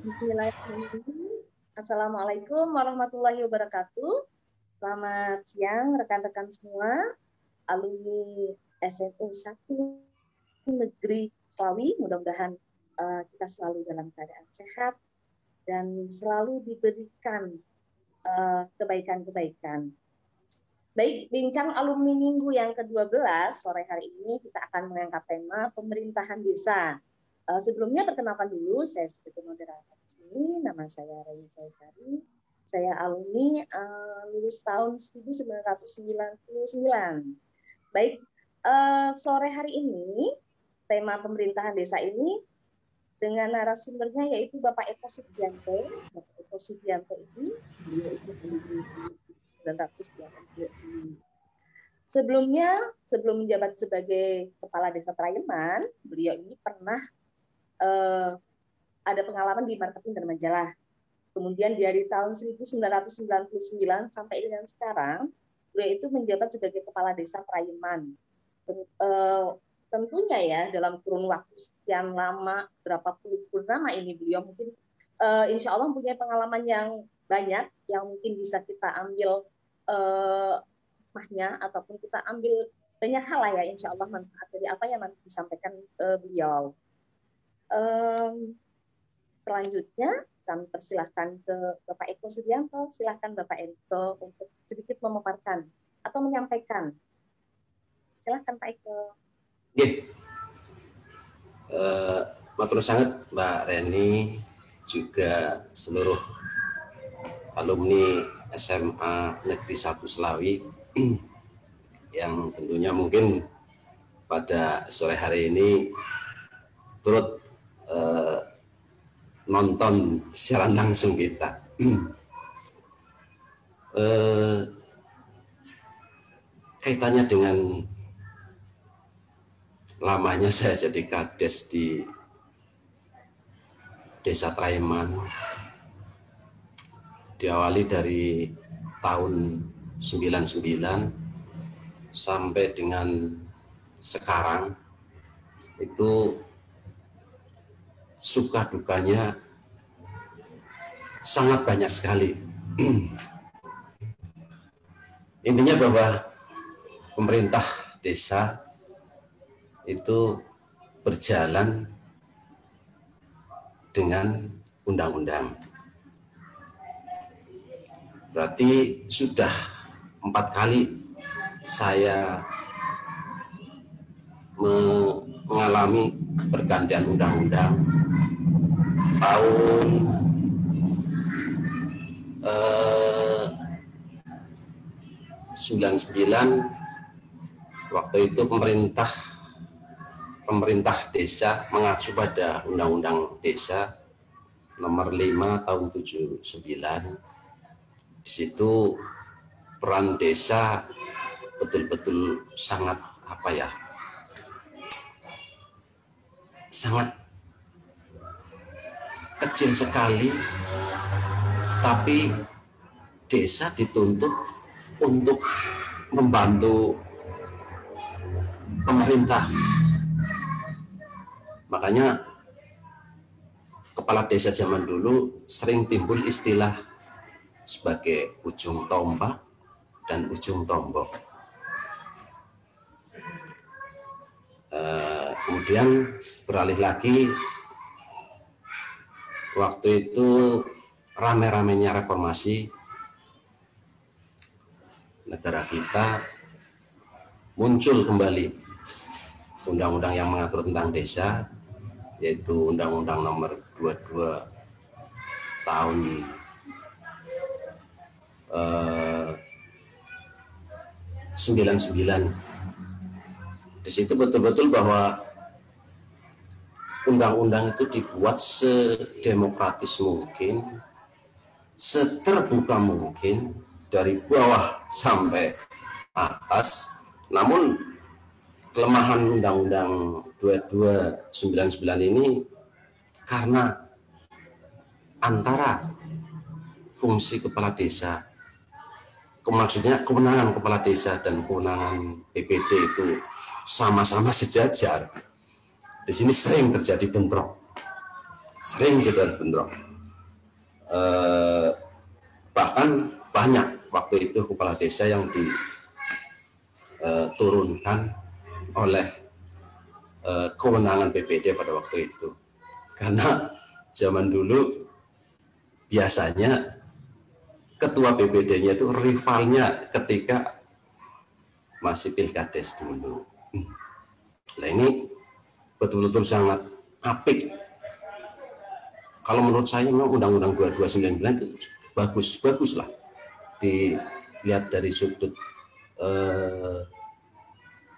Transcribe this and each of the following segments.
Bismillahirrahmanirrahim. Assalamualaikum warahmatullahi wabarakatuh. Selamat siang rekan-rekan semua, alumni SMU 1 Negeri Slawi. Mudah-mudahan kita selalu dalam keadaan sehat dan selalu diberikan kebaikan-kebaikan. Baik, bincang alumni minggu yang ke-12 sore hari ini kita akan mengangkat tema pemerintahan desa. Sebelumnya perkenalkan dulu, saya sebagai moderator di sini, nama saya Reni Kaisari. Saya alumni lulus tahun 1999. Baik, sore hari ini tema pemerintahan desa ini dengan narasumbernya yaitu Bapak Eko Subianto. Bapak Eko Subianto ini sebelum menjabat sebagai Kepala Desa Trayeman, beliau ini pernah ada pengalaman di marketing dan majalah. Kemudian dari tahun 1999 sampai dengan sekarang, beliau itu menjabat sebagai Kepala Desa Trayeman. Tentunya ya dalam kurun waktu sekian lama, berapa puluh purnama ini beliau mungkin insya Allah punya pengalaman yang banyak yang mungkin bisa kita ambil hikmahnya ataupun kita ambil banyak hal lah ya insya Allah manfaat dari apa yang nanti disampaikan beliau. Selanjutnya kami persilahkan ke Bapak Eko Subianto. Silahkan Bapak Eko untuk sedikit memaparkan atau menyampaikan. Silahkan Pak Eko. Matur sangat Mbak Reni, juga seluruh alumni SMA Negeri 1 Slawi yang tentunya mungkin pada sore hari ini turut nonton siaran langsung kita. Kaitannya dengan lamanya saya jadi kades di Desa Trayeman, diawali dari tahun 99 sampai dengan sekarang, itu suka dukanya sangat banyak sekali. Intinya bahwa pemerintah desa itu berjalan dengan undang-undang. Berarti sudah 4 kali saya mengalami pergantian undang-undang. Tahun 99 waktu itu pemerintah desa mengacu pada Undang-Undang Desa nomor 5 tahun 79. Di situ peran desa betul-betul sangat sangat kecil sekali, tapi desa dituntut untuk membantu pemerintah Makanya kepala desa zaman dulu sering timbul istilah sebagai ujung tombak dan ujung tombok. Kemudian beralih lagi, waktu itu rame-ramenya reformasi, negara kita muncul kembali undang-undang yang mengatur tentang desa, yaitu Undang-Undang Nomor 22 tahun 99. Di situ betul-betul bahwa undang-undang itu dibuat sedemokratis mungkin, seterbuka mungkin dari bawah sampai atas. Namun kelemahan Undang-Undang 2299 ini karena antara fungsi kepala desa, maksudnya kewenangan kepala desa dan kewenangan BPD itu sama-sama sejajar. Di sini sering terjadi bentrok, bahkan banyak waktu itu kepala desa yang diturunkan oleh kewenangan BPD pada waktu itu, karena zaman dulu biasanya ketua BPD-nya itu rivalnya ketika masih pilkades dulu. Nah ini betul-betul sangat apik. Kalau menurut saya memang Undang-Undang 2299 itu bagus lah dilihat dari sudut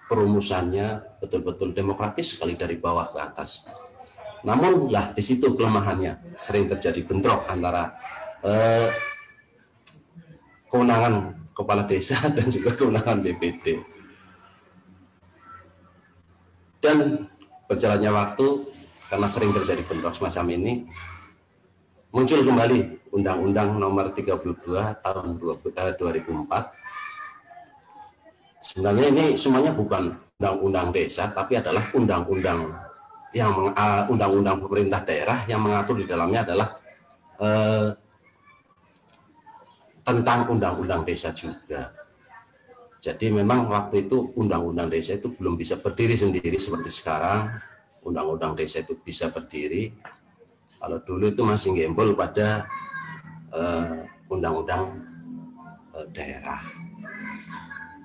perumusannya, betul-betul demokratis sekali dari bawah ke atas. Namun lah di situ kelemahannya, sering terjadi bentrok antara kewenangan kepala desa dan juga kewenangan BPD. Dan berjalannya waktu, karena sering terjadi bentrok semacam ini, muncul kembali Undang-Undang Nomor 32 tahun 2004. Sebenarnya ini semuanya bukan undang-undang desa, tapi adalah undang-undang pemerintah daerah yang mengatur di dalamnya adalah tentang undang-undang desa juga. Jadi memang waktu itu undang-undang desa itu belum bisa berdiri sendiri seperti sekarang. Undang-undang desa itu bisa berdiri. Kalau dulu itu masih gembol pada undang-undang daerah.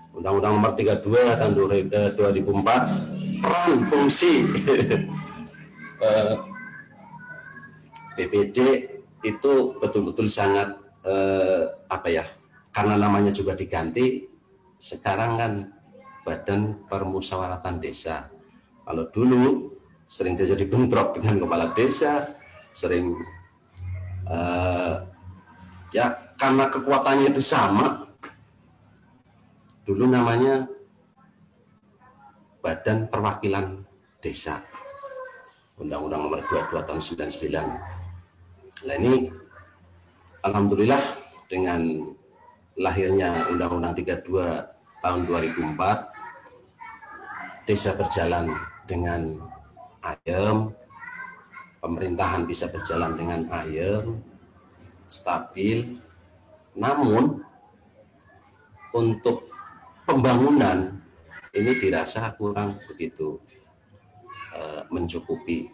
Undang-Undang Nomor 32 tahun 2004, peran fungsi BPD itu betul-betul sangat karena namanya juga diganti, sekarang kan Badan Permusyawaratan Desa. Kalau dulu sering terjadi bentrok dengan kepala desa, sering karena kekuatannya itu sama. Dulu namanya Badan Perwakilan Desa, Undang-Undang Nomor 22 tahun 99. Nah ini alhamdulillah dengan lahirnya Undang-Undang 32 tahun 2004, desa berjalan dengan ayem, pemerintahan bisa berjalan dengan ayem, stabil. Namun untuk pembangunan ini dirasa kurang begitu mencukupi.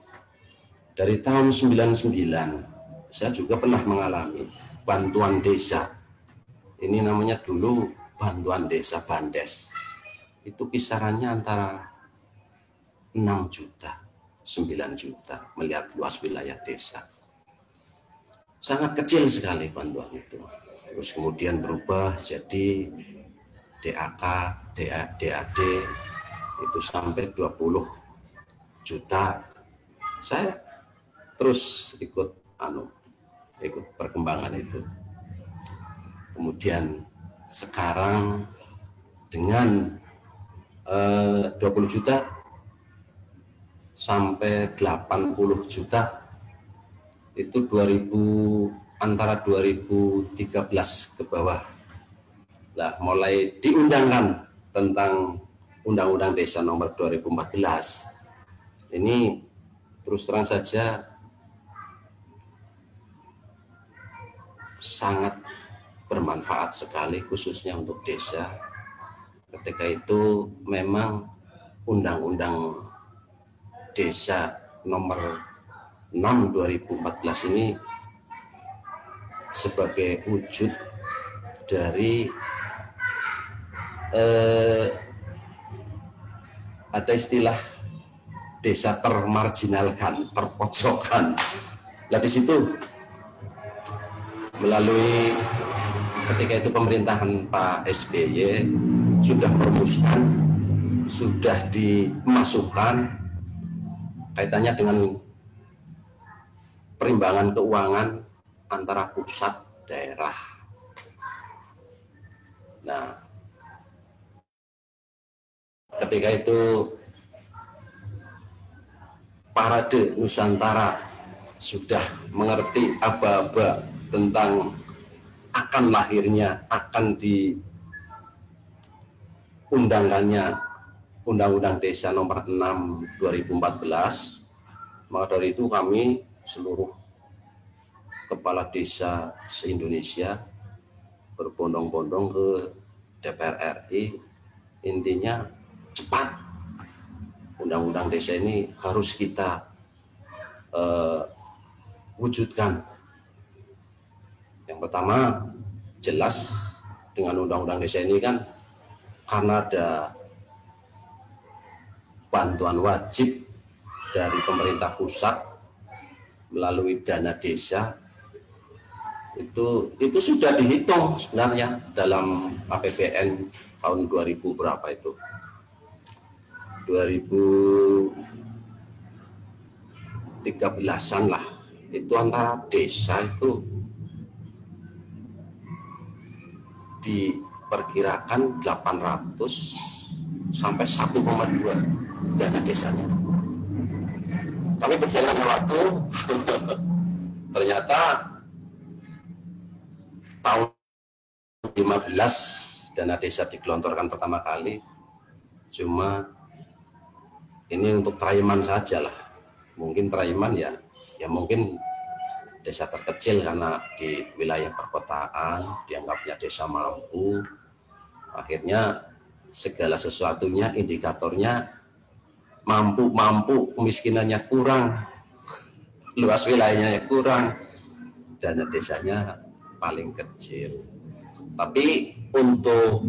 Dari tahun 99 saya juga pernah mengalami bantuan desa. Ini namanya dulu bantuan desa Bandes. Itu kisarannya antara 6 juta, 9 juta melihat luas wilayah desa. Sangat kecil sekali bantuan itu. Terus kemudian berubah jadi DAK, DAD itu sampai 20 juta. Saya terus ikut perkembangan itu. Kemudian sekarang dengan 20 juta sampai 80 juta itu antara 2013 ke bawah. Nah, mulai diundangkan tentang Undang-Undang Desa Nomor 2014. Ini terus terang saja sangat bermanfaat sekali khususnya untuk desa. Ketika itu memang Undang-Undang Desa nomor 6 2014 ini sebagai wujud dari ada istilah desa termarginalkan, terpojokkan. Nah di situ melalui ketika itu pemerintahan Pak SBY sudah merumuskan, sudah dimasukkan kaitannya dengan perimbangan keuangan antara pusat daerah. Nah, ketika itu Parade Nusantara sudah mengerti aba-aba tentang akan lahirnya, akan diundangkannya Undang-Undang Desa nomor 6 2014. Maka dari itu kami seluruh kepala desa se-Indonesia berbondong-bondong ke DPR RI, intinya cepat Undang-Undang Desa ini harus kita wujudkan. Yang pertama, jelas dengan Undang-Undang Desa ini kan karena ada bantuan wajib dari pemerintah pusat melalui dana desa, itu sudah dihitung sebenarnya dalam APBN tahun 2000 berapa itu, 2013-an lah, itu antara desa itu diperkirakan 800 sampai 1,2 dana desanya. Tapi berjalannya waktu ternyata tahun 2015 dana desa digelontorkan pertama kali, cuma ini untuk Traiman saja lah. Mungkin Traiman ya mungkin desa terkecil karena di wilayah perkotaan dianggapnya desa mampu. Akhirnya segala sesuatunya, indikatornya mampu, kemiskinannya kurang, luas wilayahnya kurang, dana desanya paling kecil. Tapi untuk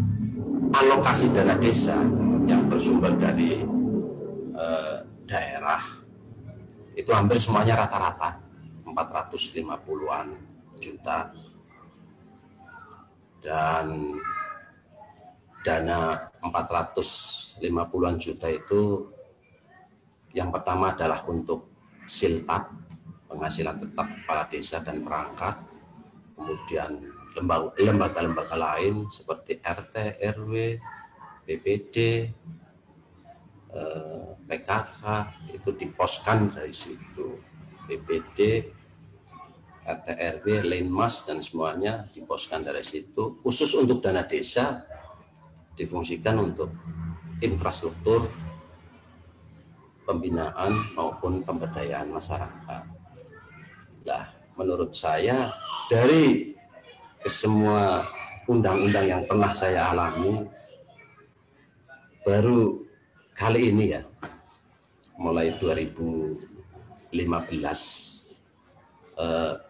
alokasi dana desa yang bersumber dari daerah itu hampir semuanya rata-rata 450-an juta, dan dana 450-an juta itu yang pertama adalah untuk siltap, penghasilan tetap kepala desa dan perangkat, kemudian lembaga-lembaga lain seperti RT, RW, BPD, PKK itu diposkan dari situ. BPD, RT, RW, Linmas dan semuanya diposkan dari situ. Khusus untuk dana desa difungsikan untuk infrastruktur, pembinaan maupun pemberdayaan masyarakat. Nah, menurut saya dari semua undang-undang yang pernah saya alami, baru kali ini ya, mulai 2015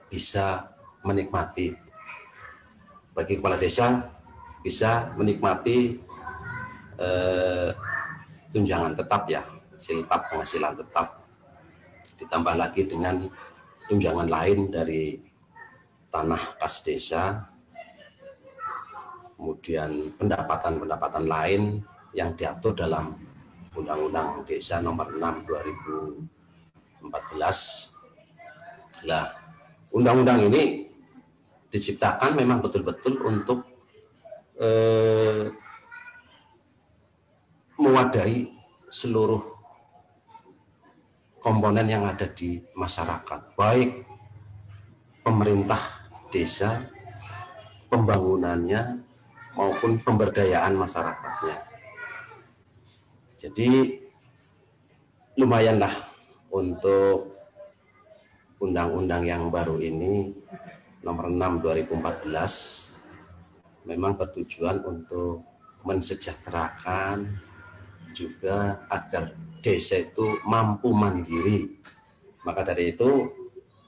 bisa menikmati, bagi kepala desa bisa menikmati tunjangan tetap ya, siltap penghasilan tetap, ditambah lagi dengan tunjangan lain dari tanah kas desa, kemudian pendapatan lain yang diatur dalam Undang-Undang Desa nomor 6 2014. Nah, undang-undang ini diciptakan memang betul-betul untuk mewadahi seluruh komponen yang ada di masyarakat, baik pemerintah desa, pembangunannya maupun pemberdayaan masyarakatnya. Jadi lumayanlah untuk undang-undang yang baru ini nomor 6 2014 memang bertujuan untuk mensejahterakan juga agar desa itu mampu mandiri. Maka dari itu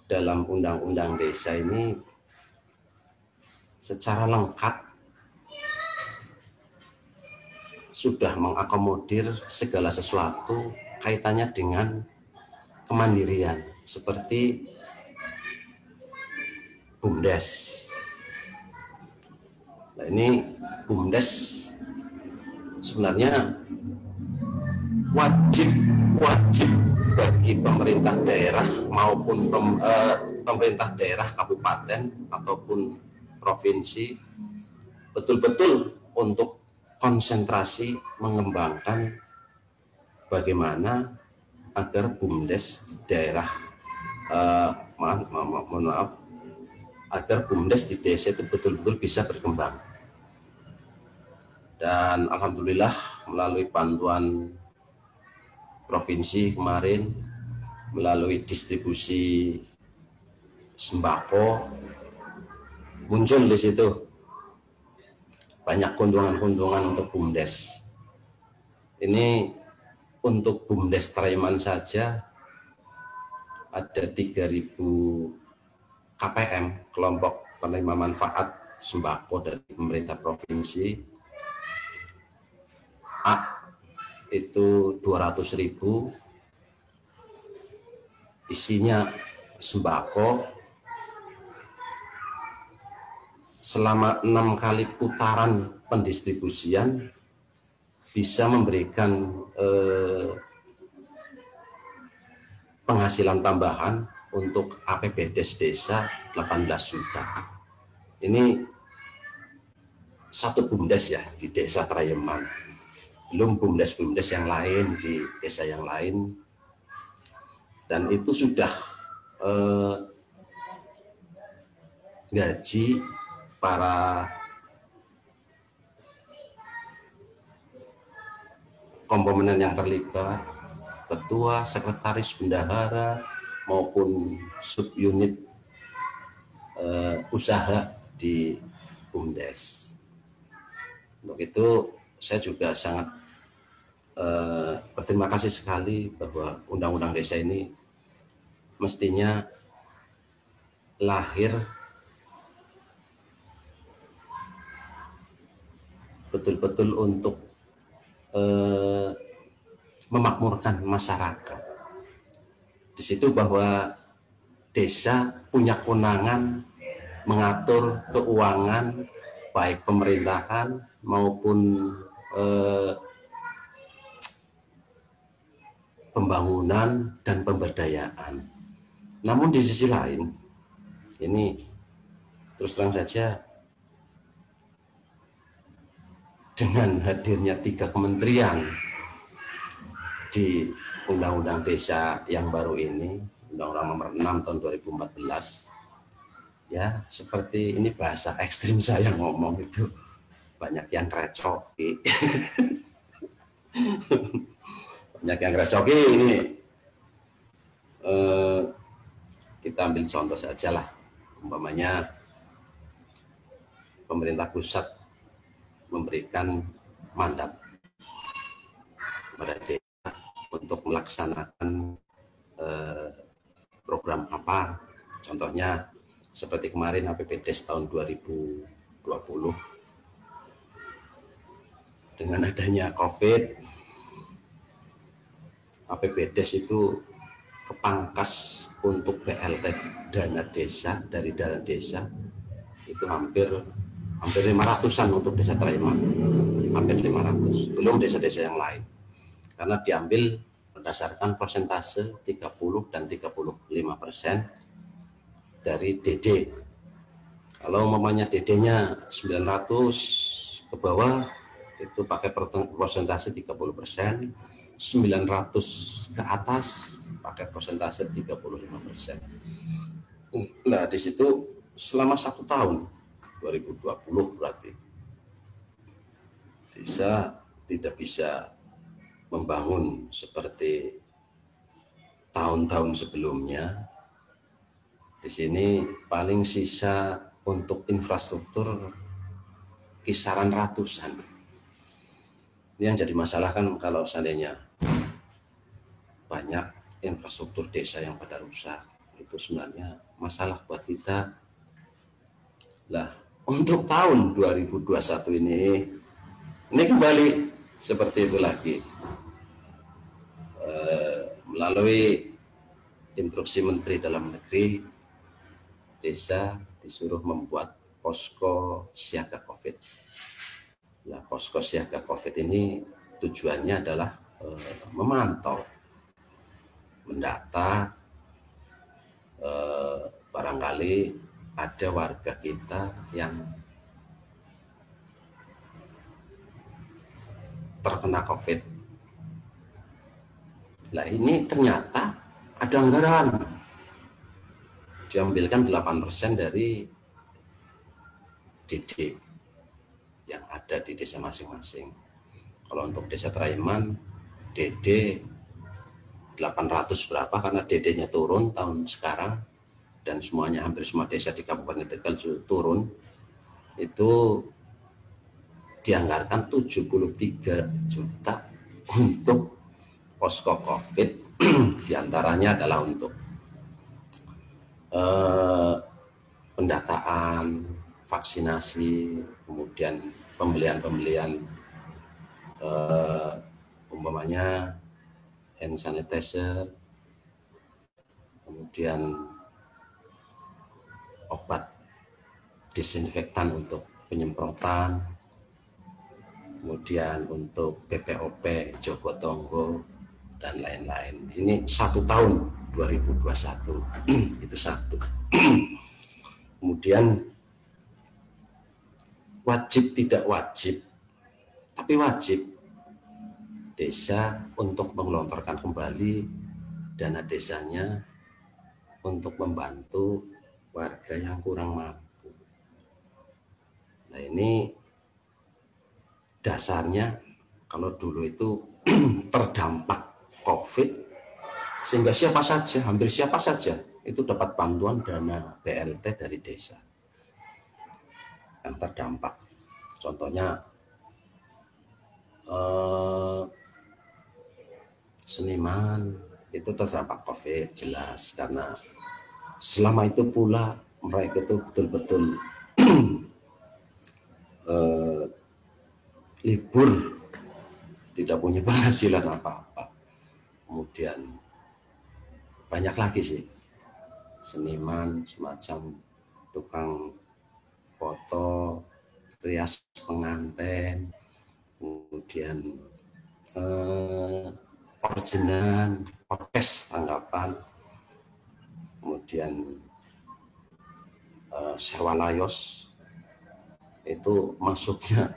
dalam undang-undang desa ini secara lengkap sudah mengakomodir segala sesuatu kaitannya dengan kemandirian seperti BUMDes. Nah, ini BUMDes sebenarnya wajib bagi pemerintah daerah maupun pemerintah daerah kabupaten ataupun provinsi betul-betul untuk konsentrasi mengembangkan bagaimana agar BUMDes di daerah agar BUMDes di desa itu betul-betul bisa berkembang. Dan alhamdulillah melalui bantuan provinsi kemarin, melalui distribusi sembako, muncul di situ banyak keuntungan-keuntungan untuk BUMDes. Ini untuk BUMDes Traiman saja ada 3.000 KPM, kelompok penerima manfaat sembako dari pemerintah provinsi. A itu 200.000, isinya sembako selama 6 kali putaran pendistribusian bisa memberikan penghasilan tambahan untuk APBDes desa 18 juta. Ini satu BUMDes ya di desa Trayeman. Belum BUMDes yang lain di desa yang lain, dan itu sudah gaji para komponen yang terlibat, ketua, sekretaris, bendahara maupun subunit usaha di BUMDes. Untuk itu saya juga sangat berterima kasih sekali bahwa undang-undang desa ini mestinya lahir betul-betul untuk memakmurkan masyarakat. Di situ bahwa desa punya kewenangan mengatur keuangan baik pemerintahan maupun pembangunan dan pemberdayaan. Namun di sisi lain, ini terus terang saja dengan hadirnya 3 kementerian di Undang-Undang Desa yang baru ini, Undang-Undang nomor 6 tahun 2014, ya seperti ini bahasa ekstrim saya ngomong itu, banyak yang recoki. Banyak yang recoki ini. Kita ambil contoh saja lah, umpamanya pemerintah pusat memberikan mandat kepada desa untuk melaksanakan program apa, contohnya seperti kemarin APBDes tahun 2020. Dengan adanya COVID, APBDes itu kepangkas untuk BLT dana desa dari dana desa itu hampir 500-an untuk desa Trayeman, hampir 500, belum desa-desa yang lain, karena diambil berdasarkan persentase 30 dan 35% dari DD. Kalau umpamanya DD-nya 900 ke bawah itu pakai persentase 30%, 900 ke atas pakai persentase 35%. Nah, di situ selama 1 tahun 2020 berarti desa tidak bisa membangun seperti tahun-tahun sebelumnya, di sini paling sisa untuk infrastruktur kisaran ratusan. Ini yang jadi masalah kan kalau seandainya banyak infrastruktur desa yang pada rusak, itu sebenarnya masalah buat kita. Lah, untuk tahun 2021 ini kembali seperti itu lagi. Melalui instruksi Menteri Dalam Negeri, desa disuruh membuat posko siaga COVID. Nah, posko siaga COVID ini tujuannya adalah memantau, mendata, barangkali ada warga kita yang terkena COVID. Nah, ini ternyata ada anggaran, diambilkan 8% dari DD yang ada di desa masing-masing. Kalau untuk desa Traiman, DD 800 berapa karena DD-nya turun tahun sekarang, dan semuanya hampir semua desa di Kabupaten Tegal turun, itu dianggarkan 73 juta untuk posko COVID, diantaranya adalah untuk pendataan, vaksinasi, kemudian pembelian umpamanya hand sanitizer, kemudian obat disinfektan untuk penyemprotan, kemudian untuk BPOP Jogotongo dan lain-lain. Ini 1 tahun 2021 itu satu. Kemudian wajib tidak wajib, tapi wajib desa untuk menggelontorkan kembali dana desanya untuk membantu warga yang kurang mampu. Nah, ini dasarnya kalau dulu itu terdampak COVID, sehingga siapa saja, hampir siapa saja itu dapat bantuan dana BLT dari desa yang terdampak. Contohnya seniman itu terdampak COVID jelas, karena selama itu pula mereka itu betul-betul libur, tidak punya penghasilan apa-apa. Kemudian banyak lagi sih seniman semacam tukang foto, rias pengantin, kemudian ordenan, orkes tanggapan, kemudian sewa layos, itu masuknya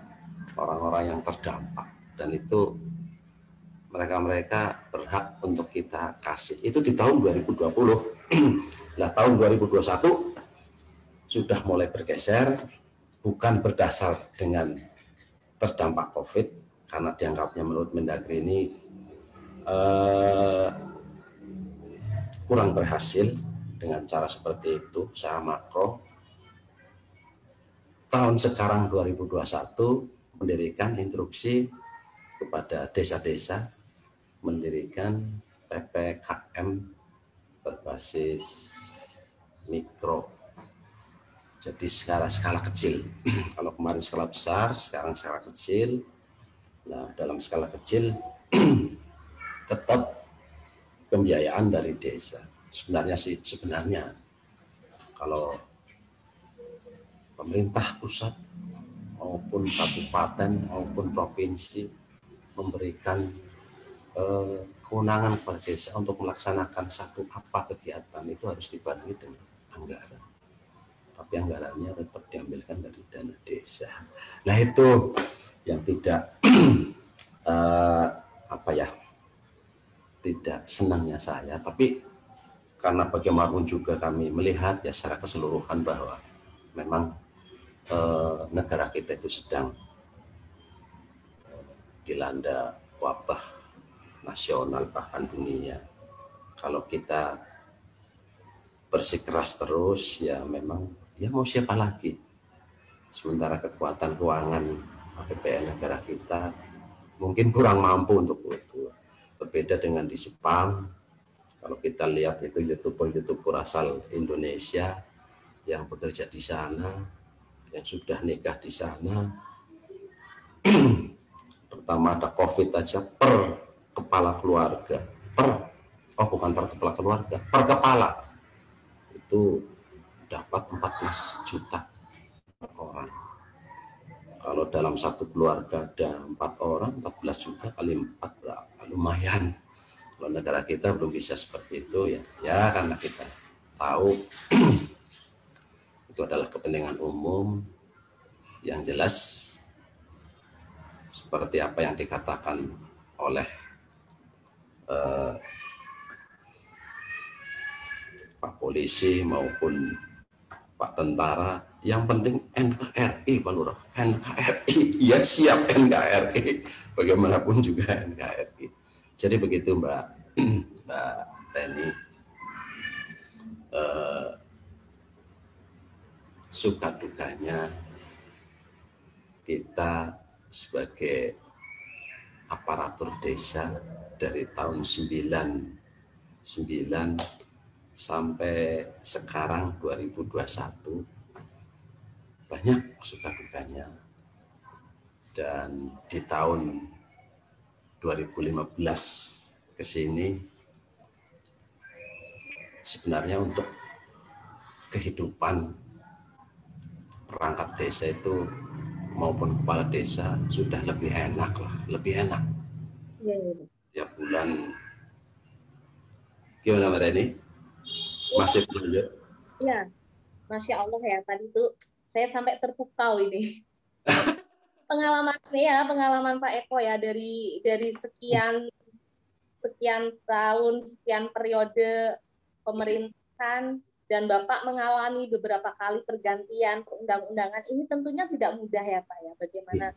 orang-orang yang terdampak, dan itu mereka berhak untuk kita kasih. Itu di tahun 2020. Nah, tahun 2021 sudah mulai bergeser, bukan berdasar dengan terdampak COVID, karena dianggapnya menurut Mendagri ini kurang berhasil dengan cara seperti itu secara makro. Tahun sekarang 2021 mendirikan instruksi kepada desa-desa mendirikan PPKM berbasis mikro. Jadi skala kecil. Kalau kemarin skala besar, sekarang skala kecil. Nah, dalam skala kecil tetap pembiayaan dari desa. Sebenarnya kalau pemerintah pusat maupun kabupaten maupun provinsi memberikan kewenangan pada desa untuk melaksanakan satu apa kegiatan, itu harus dibarengi dengan anggaran. Tapi anggarannya tetap diambilkan dari dana desa. Nah, itu yang tidak tidak senangnya saya. Tapi karena bagaimanapun juga kami melihat ya secara keseluruhan bahwa memang negara kita itu sedang dilanda wabah nasional bahkan dunia, Kalau kita bersikeras terus, ya memang ya mau siapa lagi. Sementara kekuatan keuangan APBN negara kita mungkin kurang mampu untuk itu. Berbeda dengan di Jepang, kalau kita lihat itu YouTuber asal Indonesia yang bekerja di sana, yang sudah nikah di sana, pertama ada COVID aja per kepala keluarga, per kepala itu dapat 14 juta per orang. Kalau dalam satu keluarga ada 4 orang, 14 juta kali 4 berapa? Lumayan. Kalau negara kita belum bisa seperti itu ya, karena kita tahu itu adalah kepentingan umum. Yang jelas seperti apa yang dikatakan oleh Pak Polisi maupun Pak Tentara, yang penting NKRI Pak Lurah, NKRI, ya siap NKRI, bagaimanapun juga NKRI. Jadi begitu Mbak Reni, suka dukanya kita sebagai aparatur desa dari tahun 99 sampai sekarang 2021 banyak suka dukanya, dan di tahun 2015 ke sini sebenarnya untuk kehidupan perangkat desa itu maupun kepala desa sudah lebih enak lah, lebih enak. Ya. Tiap bulan gimana Mbak Reni? Masih belum? Ya, Masya Allah ya, tadi tuh saya sampai terpukau ini. Pengalaman Pak Eko ya, dari sekian tahun, sekian periode pemerintahan, dan Bapak mengalami beberapa kali pergantian perundang-undangan. Ini tentunya tidak mudah ya Pak ya, bagaimana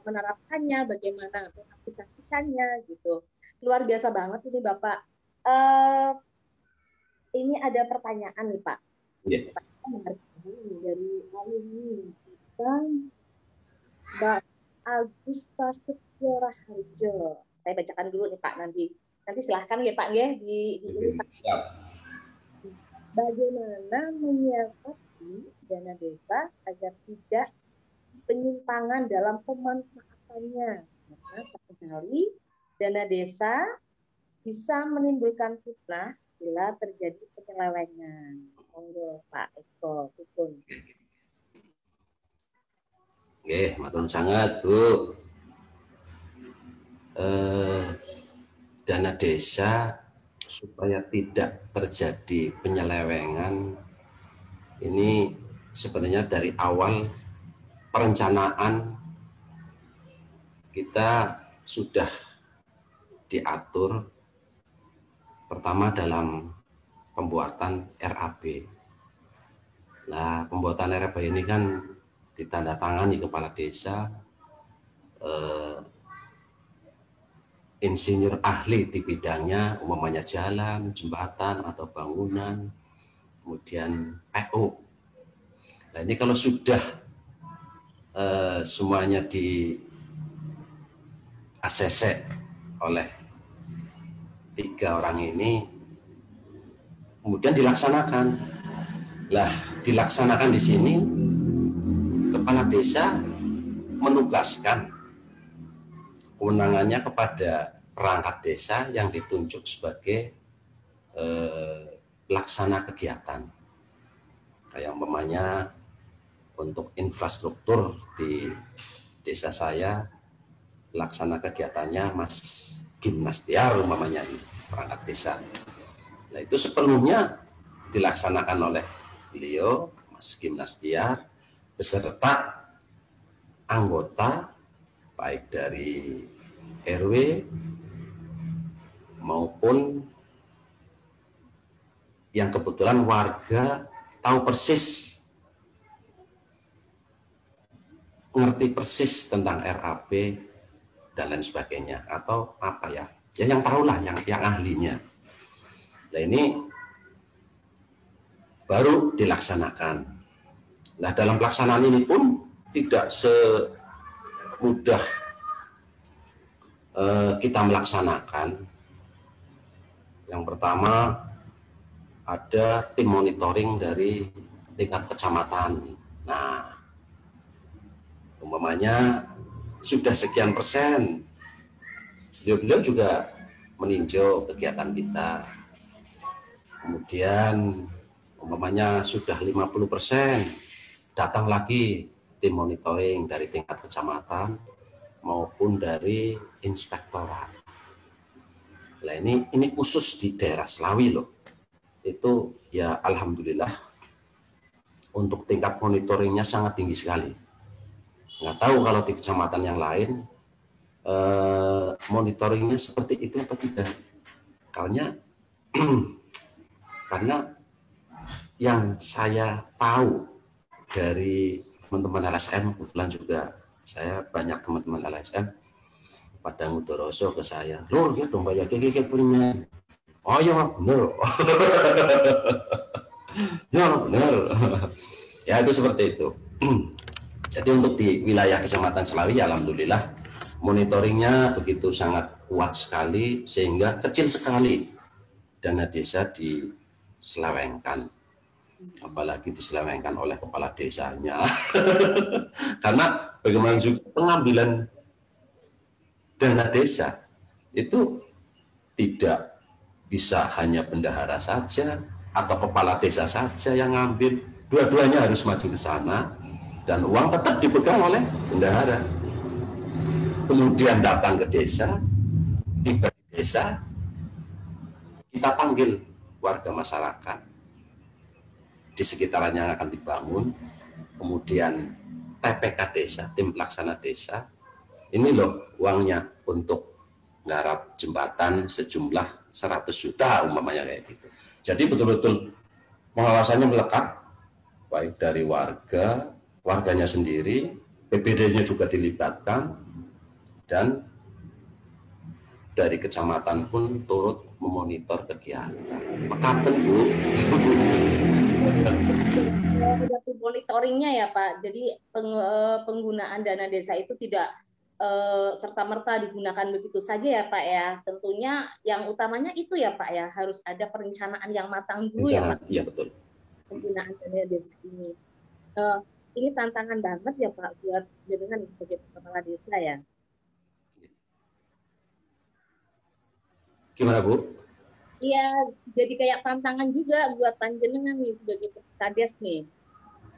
menerapkannya, bagaimana mengaplikasikannya gitu. Luar biasa banget ini Bapak. Ini ada pertanyaan nih Pak. Yeah. Dari alumni Bang Mbak Agus Prasetyo Raharjo. Saya bacakan dulu nih Pak, nanti silahkan ya Pak ya di ini Pak. Siap. Bagaimana menyiasati dana desa agar tidak penyimpangan dalam pemanfaatannya? Karena seringkali dana desa bisa menimbulkan fitnah bila terjadi penyelewengan. Monggo Pak Eko, Tukun. Oke, matur sangat Bu. Dana desa supaya tidak terjadi penyelewengan ini sebenarnya dari awal perencanaan kita sudah diatur, pertama dalam pembuatan RAB. Nah, pembuatan RAB ini kan ditandatangani kepala desa, insinyur ahli di bidangnya, umpamanya jalan, jembatan, atau bangunan, kemudian PU. Nah, ini kalau sudah semuanya di ACC oleh 3 orang ini, kemudian dilaksanakan. Lah, dilaksanakan di sini, kepala desa menugaskan kewenangannya kepada perangkat desa yang ditunjuk sebagai pelaksana kegiatan. Kayak umpamanya untuk infrastruktur di desa saya, pelaksana kegiatannya Mas Gimnastiar umpamanya, perangkat desa. Nah, itu sepenuhnya dilaksanakan oleh beliau, Mas Gimnastiar, beserta anggota baik dari RW maupun yang kebetulan warga tahu persis, ngerti persis tentang RAB dan lain sebagainya, atau apa ya, yang tahulah yang ahlinya. Nah ini baru dilaksanakan. Nah dalam pelaksanaan ini pun tidak semudah kita melaksanakan. Yang pertama ada tim monitoring dari tingkat kecamatan. Nah, umpamanya sudah sekian persen, beliau juga meninjau kegiatan kita. Kemudian umpamanya sudah 50%, datang lagi tim monitoring dari tingkat kecamatan maupun dari inspektorat. Nah ini khusus di daerah Slawi loh. Itu ya alhamdulillah untuk tingkat monitoringnya sangat tinggi sekali. Nggak tahu kalau di kecamatan yang lain monitoringnya seperti itu atau tidak. Karena yang saya tahu dari teman-teman LSM, kebetulan juga saya banyak teman-teman LSM pada ngudoroso ke saya, lur ya dong kayak kayak punya, oh ya bener, ya bener, ya itu seperti itu. Jadi untuk di wilayah Kecamatan Selawi, alhamdulillah monitoringnya begitu sangat kuat sekali sehingga kecil sekali dana desa diselewengkan, apalagi diselewengkan oleh kepala desanya. Karena bagaimana juga pengambilan dana desa itu tidak bisa hanya bendahara saja atau kepala desa saja yang ngambil, dua-duanya harus maju ke sana dan uang tetap dipegang oleh bendahara. Kemudian datang ke desa, tiba di desa, kita panggil warga masyarakat di sekitaran yang akan dibangun, kemudian TPK desa, tim pelaksana desa, ini loh uangnya untuk nggarap jembatan sejumlah 100 juta umpamanya kayak gitu. Jadi betul-betul pengawasannya melekat, baik dari warganya sendiri, PPD-nya juga dilibatkan, dan dari kecamatan pun turut memonitor kegiatan. Mekaten Bu. Monitoringnya ya Pak, jadi penggunaan dana desa itu tidak serta-merta digunakan begitu saja ya Pak ya. Tentunya yang utamanya itu ya Pak ya, harus ada perencanaan yang matang dulu ya Pak. Iya betul. Penggunaan dana desa ini. Ini tantangan banget ya Pak buat jenengan sebagai kepala desa ya. Gimana Bu? Iya, jadi kayak tantangan juga buat panjenengan nih sebagai kades nih.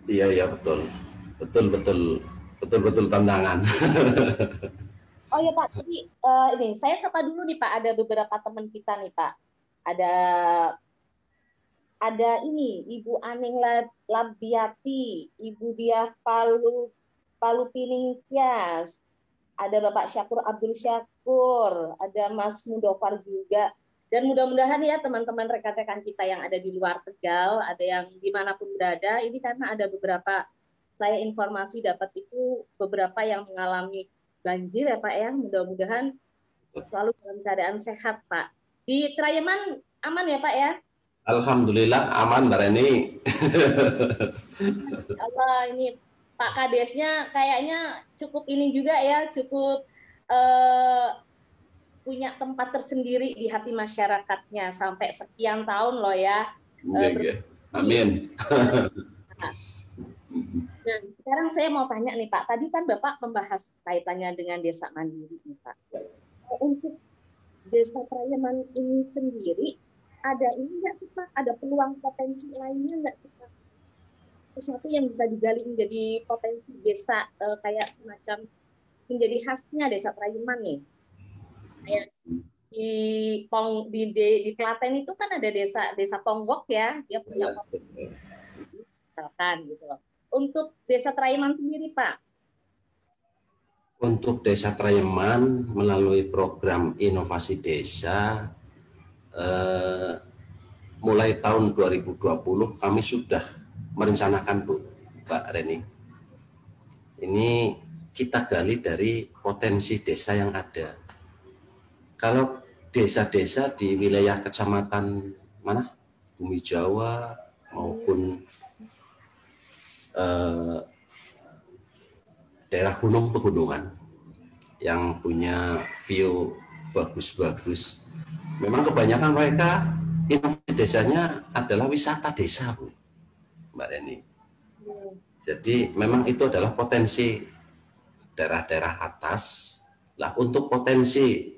Iya betul tantangan. Oh ya Pak, jadi ini saya sapa dulu nih Pak, ada beberapa teman kita nih Pak. Ada ini Ibu Aning Labiati, Ibu Diah Palu Pining Tias, ada Bapak Syakur Abdul Syakur, ada Mas Mudofar juga. Dan mudah-mudahan ya teman-teman rekan-rekan kita yang ada di luar Tegal, ada yang dimanapun berada, ini karena ada beberapa, saya informasi dapat itu beberapa yang mengalami banjir ya Pak ya, mudah-mudahan selalu dalam keadaan sehat Pak. Di Trayeman aman ya Pak ya? Alhamdulillah aman Mbak Reni. Allah, ini Pak Kadesnya kayaknya cukup ini juga ya, cukup punya tempat tersendiri di hati masyarakatnya sampai sekian tahun loh ya. Amin. Nah, sekarang saya mau tanya nih Pak, tadi kan Bapak membahas kaitannya dengan desa mandiri nih Pak. Untuk desa Trayeman ini sendiri, ada ini nggak sih Pak? Ada peluang potensi lainnya nggak sih Pak? Sesuatu yang bisa digali menjadi potensi desa kayak semacam menjadi khasnya desa Trayeman nih. Kayak di Klaten itu kan ada desa Ponggok ya, dia punya misalkan gitu loh. Untuk desa Trayeman sendiri Pak? Untuk desa Trayeman melalui program inovasi desa mulai tahun 2020 kami sudah merencanakan Bu, Mbak Reni. Ini kita gali dari potensi desa yang ada. Kalau desa-desa di wilayah kecamatan mana bumi Jawa maupun daerah gunung pegunungan yang punya view bagus-bagus. Memang kebanyakan mereka inovasi desanya adalah wisata desa, Bu, Mbak Reni. Jadi memang itu adalah potensi daerah-daerah atas. Lah untuk potensi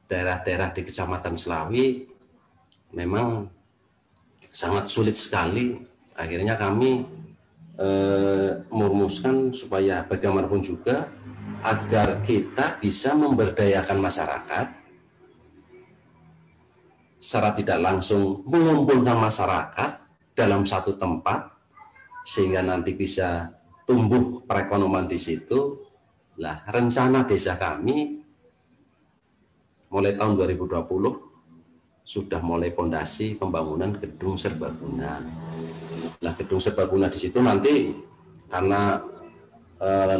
daerah-daerah di Kecamatan Selawi memang sangat sulit sekali. Akhirnya kami merumuskan supaya bagaimanapun juga agar kita bisa memberdayakan masyarakat secara tidak langsung, mengumpulkan masyarakat dalam satu tempat sehingga nanti bisa tumbuh perekonomian di situ. Lah, rencana desa kami mulai tahun 2020 sudah mulai pondasi pembangunan gedung serbaguna. Nah, gedung serbaguna di situ nanti karena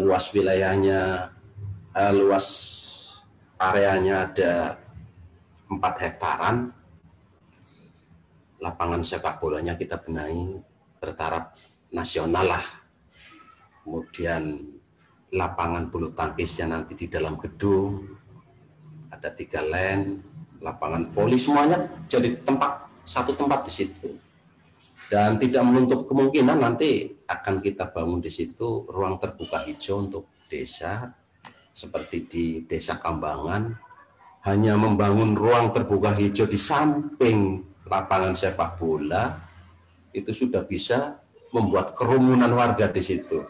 luas wilayahnya, luas areanya ada 4 hektaran, lapangan sepak bolanya kita benahi bertaraf nasional lah. Kemudian lapangan bulu tangkisnya nanti di dalam gedung, ada 3 lane, lapangan voli, semuanya jadi satu tempat di situ. Dan tidak menutup kemungkinan nanti akan kita bangun di situ ruang terbuka hijau untuk desa, seperti di Desa Kambangan, hanya membangun ruang terbuka hijau di samping lapangan sepak bola, itu sudah bisa membuat kerumunan warga di situ.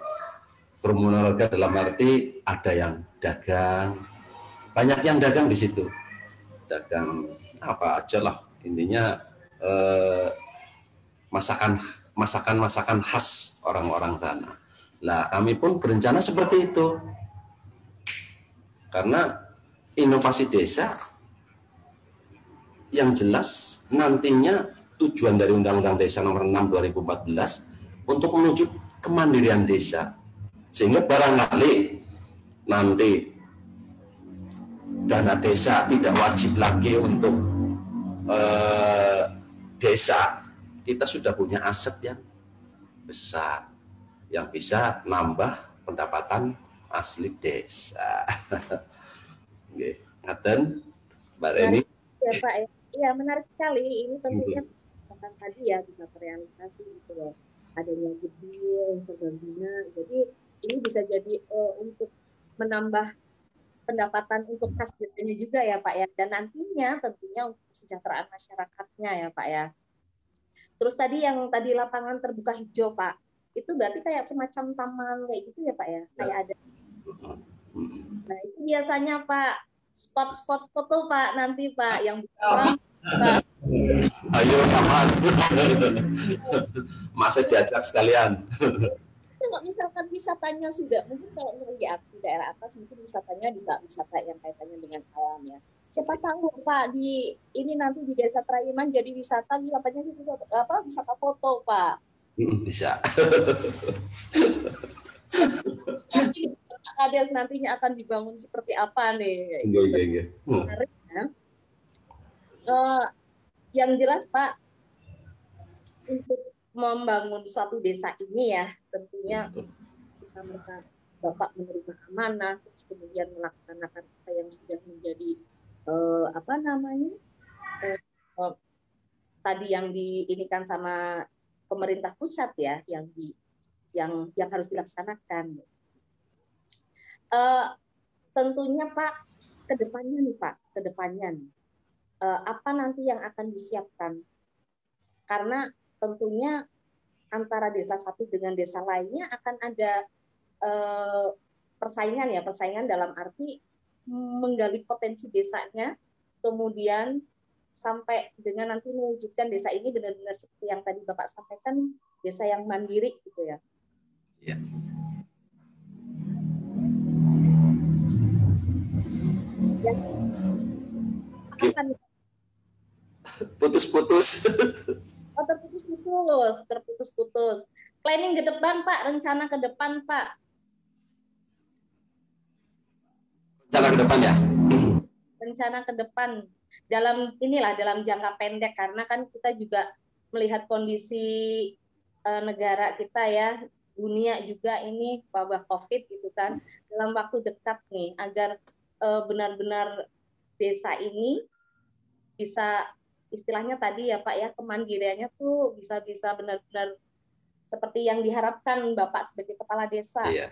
Kerumunan warga dalam arti ada yang dagang, banyak yang dagang di situ. Dagang apa aja lah, intinya masakan khas orang-orang sana. Lah kami pun berencana seperti itu. Karena inovasi desa yang jelas nantinya tujuan dari Undang-Undang Desa Nomor 6 2014 untuk menuju kemandirian desa. Sehingga barangkali nanti dana desa tidak wajib lagi untuk desa. Kita sudah punya aset yang besar yang bisa nambah pendapatan asli desa. Oke, ngaten Mbak Reni. Ya Pak, ya menarik sekali. Ini tentunya tadi ya bisa terrealisasi gitu loh. Adanya gedung, serbaguna. Jadi ini bisa jadi untuk menambah pendapatan untuk kas desanya juga ya Pak ya. Dan nantinya tentunya untuk kesejahteraan masyarakatnya ya Pak ya. Terus tadi yang tadi lapangan terbuka hijau Pak, itu berarti kayak semacam taman kayak gitu ya Pak ya? Kayak ada. Nah itu biasanya Pak spot-spot foto Pak nanti Pak yang Pak. Ayo Pak, masa diajak sekalian. Kalau misalkan wisatanya sudah, mungkin kalau di daerah atas mungkin wisatanya bisa wisata yang kaitannya dengan alam ya. Siapa tahu Pak di ini nanti di Desa Traiman jadi wisatanya juga apa wisata foto Pak. Bisa. Nanti Kades nantinya akan dibangun seperti apa nih? Iya. Menarik ya. Yang jelas Pak untuk membangun suatu desa ini ya tentunya kita Bapak menerima amanah terus kemudian melaksanakan apa yang sudah menjadi tadi yang diinikan sama pemerintah pusat ya yang harus dilaksanakan. Tentunya Pak kedepannya apa nanti yang akan disiapkan karena tentunya antara desa satu dengan desa lainnya akan ada persaingan dalam arti menggali potensi desanya, kemudian sampai dengan nanti mewujudkan desa ini benar-benar seperti yang tadi Bapak sampaikan, desa yang mandiri gitu ya. Ya. Putus-putus. Oh, terputus. Planning ke depan Pak, rencana ke depan Pak. Rencana ke depan ya? rencana ke depan dalam jangka pendek, karena kan kita juga melihat kondisi negara kita ya, dunia juga ini wabah COVID gitu kan, dalam waktu dekat nih agar benar-benar desa ini bisa istilahnya tadi ya Pak ya, kemandiriannya tuh bisa benar-benar seperti yang diharapkan Bapak sebagai kepala desa. Iya.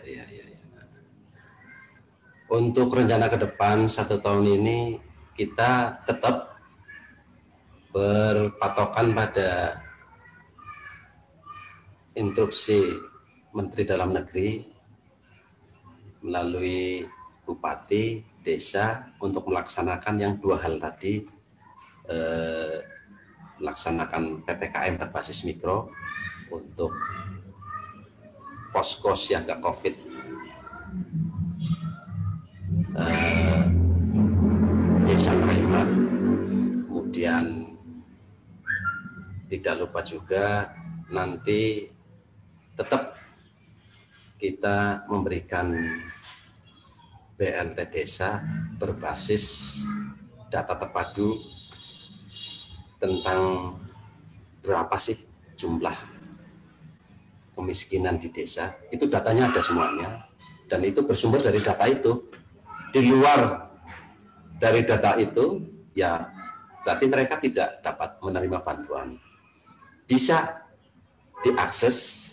Untuk rencana ke depan 1 tahun ini kita tetap berpatokan pada instruksi Menteri Dalam Negeri melalui bupati, desa untuk melaksanakan yang 2 hal tadi, melaksanakan PPKM berbasis mikro untuk pos-kos yang nggak COVID, desa Traiman. Kemudian tidak lupa juga nanti tetap kita memberikan BLT desa berbasis data terpadu tentang berapa sih jumlah kemiskinan di desa. Itu datanya ada semuanya, dan itu bersumber dari data itu. Di luar dari data itu, ya berarti mereka tidak dapat menerima bantuan. Bisa diakses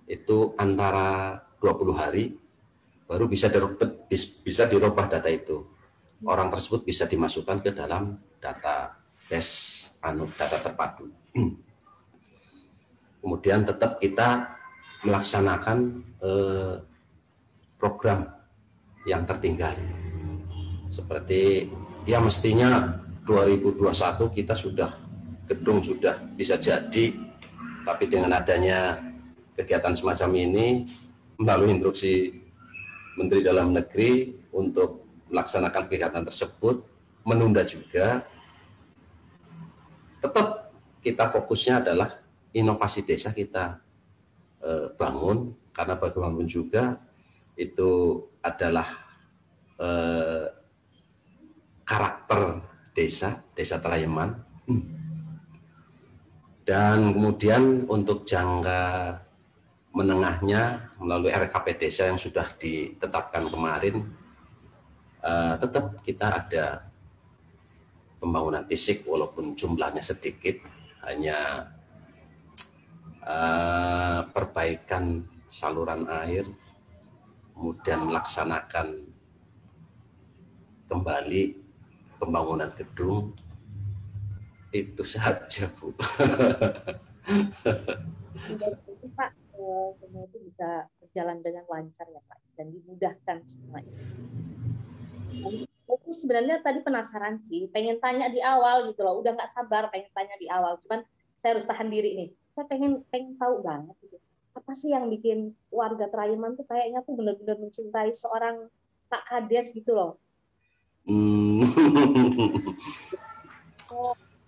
itu antara 20 hari, baru bisa dirubah data itu. Orang tersebut bisa dimasukkan ke dalam data data terpadu. Kemudian tetap kita melaksanakan program yang tertinggal. Seperti ya mestinya 2021 kita gedung sudah bisa jadi, tapi dengan adanya kegiatan semacam ini melalui instruksi Menteri Dalam Negeri untuk melaksanakan kegiatan tersebut menunda juga. Tetap kita fokusnya adalah inovasi desa kita bangun, karena bagaimanapun juga itu adalah karakter desa Trayeman. Dan kemudian untuk jangka menengahnya melalui RKP desa yang sudah ditetapkan kemarin, tetap kita ada pembangunan fisik walaupun jumlahnya sedikit, hanya perbaikan saluran air, kemudian melaksanakan kembali pembangunan gedung, itu saja Bu. Pak, semua itu bisa berjalan dengan lancar ya Pak, dan dimudahkan semuanya. Aku sebenarnya tadi penasaran sih, pengen tanya di awal gitu loh, udah nggak sabar pengen tanya di awal, cuman saya harus tahan diri nih. Saya pengen tahu banget gitu. Apa sih yang bikin warga Trayeman tuh kayaknya tuh benar-benar mencintai seorang Pak Kades gitu loh.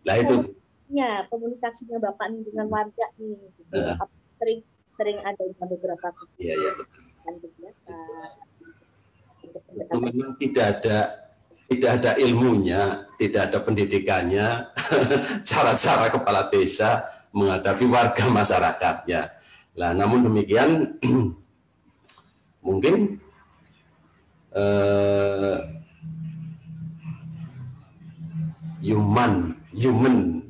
Nah itu komunikasinya Bapak nih dengan warga nih, gitu. Sering ada beberapa kegiatan. Itu memang tidak ada ilmunya, tidak ada pendidikannya, cara-cara kepala desa menghadapi warga masyarakatnya. Nah, namun demikian mungkin human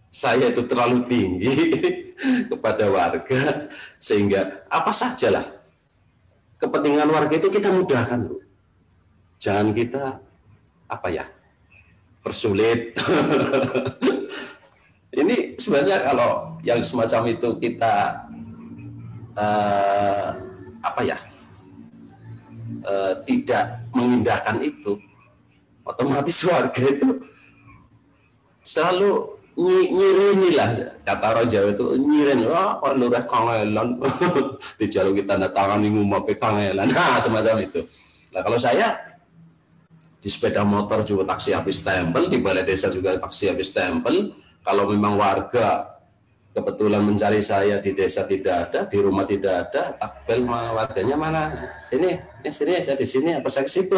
saya itu terlalu tinggi kepada warga, sehingga apa sajalah kepentingan warga itu kita mudahkan, Bu. Jangan kita persulit. Ini sebenarnya kalau yang semacam itu kita tidak mengindahkan itu, otomatis warga itu selalu nyirin lah, kata orang Jawa itu nyirin, kok lurah kangelan dijaluki tanda tangan ini mau kangelan, nah semacam itu. Nah kalau saya di sepeda motor juga taksi habis stempel, di balai desa juga taksi habis stempel. Kalau memang warga kebetulan mencari saya di desa tidak ada, di rumah tidak ada, takbel warganya mana? Sini, saya di sini, apa saya ke situ?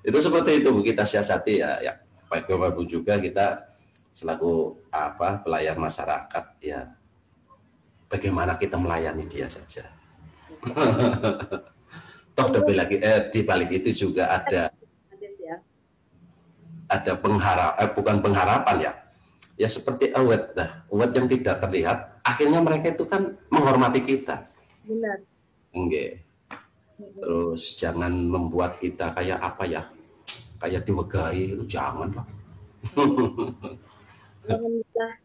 Itu seperti itu Bu, kita siasati ya, ya bagaimanapun juga kita selaku pelayan masyarakat ya, bagaimana kita melayani dia saja. Toh di balik itu juga ada bukan pengharapan ya, ya seperti awet yang tidak terlihat, akhirnya mereka itu kan menghormati kita. Benar. Enggak. Terus jangan membuat kita kayak apa ya, kayak diwegai, itu jangan lah.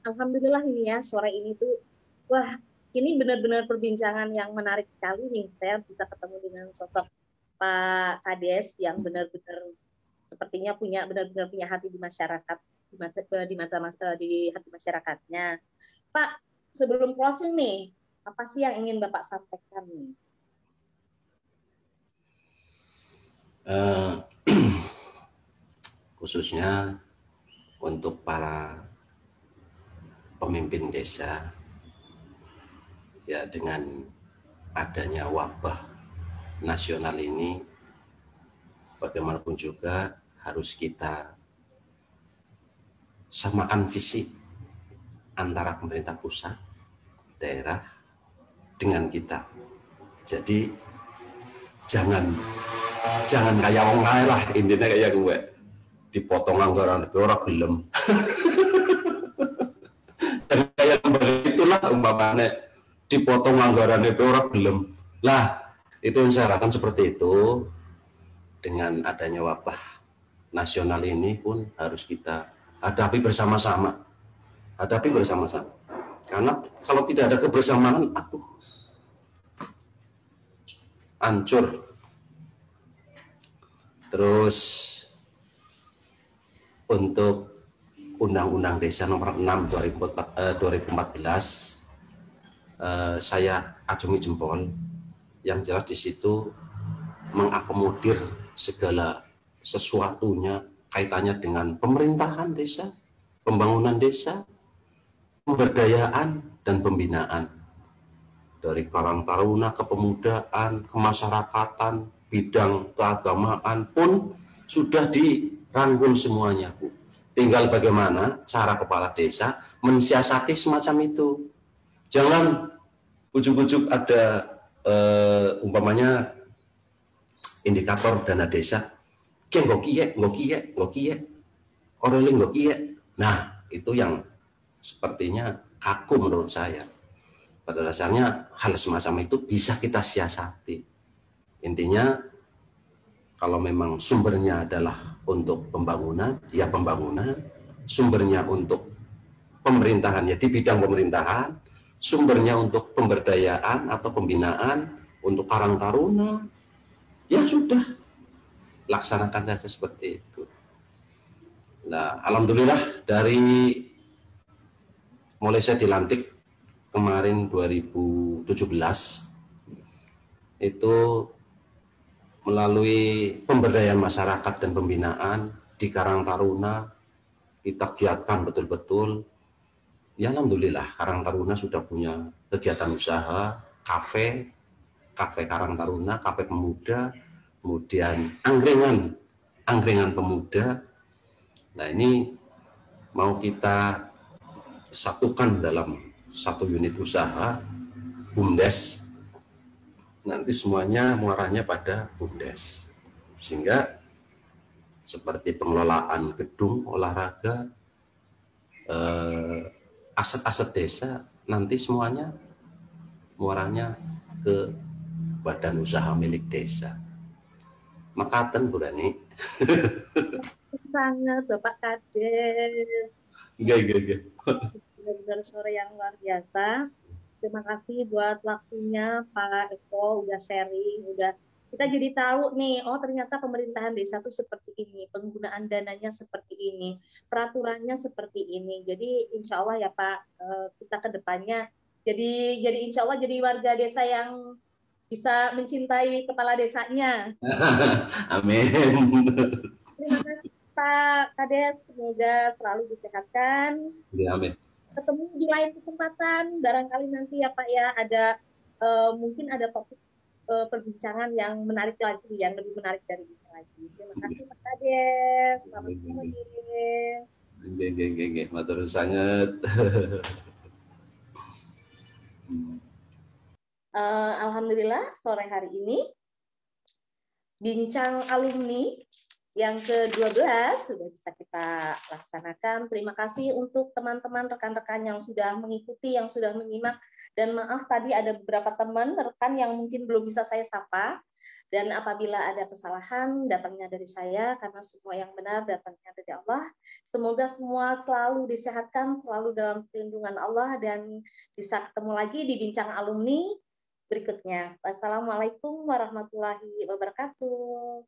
Alhamdulillah ini ya, sore ini tuh, wah, ini benar-benar perbincangan yang menarik sekali nih. Saya bisa ketemu dengan sosok Pak Kades yang benar-benar sepertinya benar-benar punya hati di masyarakat, di hati masyarakatnya. Pak, sebelum closing nih, apa sih yang ingin Bapak sampaikan nih? Khususnya untuk para pemimpin desa, ya dengan adanya wabah nasional ini, bagaimanapun juga harus kita samakan visi antara pemerintah pusat, daerah dengan kita. Jadi jangan kayak wong lain lah, intinya kayak gue dipotong anggaran ora gelem. Dan kayak itulah umpamanya dipotong anggaran ora gelem. Lah, itu yang saya harapkan seperti itu. Dengan adanya wabah nasional ini pun harus kita hadapi bersama-sama. Karena kalau tidak ada kebersamaan, hancur. Terus untuk Undang-Undang Desa Nomor 6 2014, saya acungi jempol. Yang jelas di situ mengakomodir segala sesuatunya kaitannya dengan pemerintahan desa, pembangunan desa, pemberdayaan dan pembinaan. Dari Karang Taruna, kepemudaan, kemasyarakatan, bidang keagamaan pun sudah dirangkul semuanya, Bu. Tinggal bagaimana cara kepala desa mensiasati semacam itu. Jangan ujuk-ujuk ada umpamanya indikator dana desa, nah itu yang sepertinya kaku menurut saya. Pada dasarnya hal semacam itu bisa kita siasati. Intinya kalau memang sumbernya adalah untuk pembangunan, ya pembangunan. Sumbernya untuk pemerintahan, ya di bidang pemerintahan. Sumbernya untuk pemberdayaan atau pembinaan, untuk Karang Taruna, ya sudah, laksanakan saja seperti itu. Nah, alhamdulillah dari mulai saya dilantik kemarin 2017 itu melalui pemberdayaan masyarakat dan pembinaan di Karang Taruna kita giatkan betul-betul. Ya alhamdulillah Karang Taruna sudah punya kegiatan usaha, kafe Karang Taruna, kafe pemuda, kemudian angkringan pemuda. Nah ini mau kita satukan dalam satu unit usaha, BUMDes. Nanti semuanya muaranya pada BUMDes. Sehingga seperti pengelolaan gedung olahraga, aset-aset desa, nanti semuanya muaranya ke badan usaha milik desa. Makaten Bu Rani. Sangat Bapak Kades. Iya. Benar-benar sore yang luar biasa. Terima kasih buat waktunya Pak Eko, udah sharing, kita jadi tahu nih, oh ternyata pemerintahan desa itu seperti ini, penggunaan dananya seperti ini, peraturannya seperti ini. Jadi insya Allah ya Pak, kita ke depannya jadi insya Allah jadi warga desa yang bisa mencintai kepala desanya. Amin. Terima kasih Pak Kades, semoga selalu disehatkan. Ya, amin. Ketemu di lain kesempatan, barangkali nanti ya Pak ya ada mungkin ada topik perbincangan yang menarik lagi, yang lebih menarik dari ini lagi. Terima kasih Pak Kades. Nggih, matur sanget. Alhamdulillah sore hari ini bincang alumni yang ke-12 sudah bisa kita laksanakan. Terima kasih untuk teman-teman rekan-rekan yang sudah mengikuti, yang sudah menyimak. Dan maaf tadi ada beberapa teman rekan yang mungkin belum bisa saya sapa. Dan apabila ada kesalahan, datangnya dari saya, karena semua yang benar datangnya dari Allah. Semoga semua selalu disehatkan, selalu dalam perlindungan Allah, dan bisa ketemu lagi di bincang alumni berikutnya. Wassalamualaikum warahmatullahi wabarakatuh.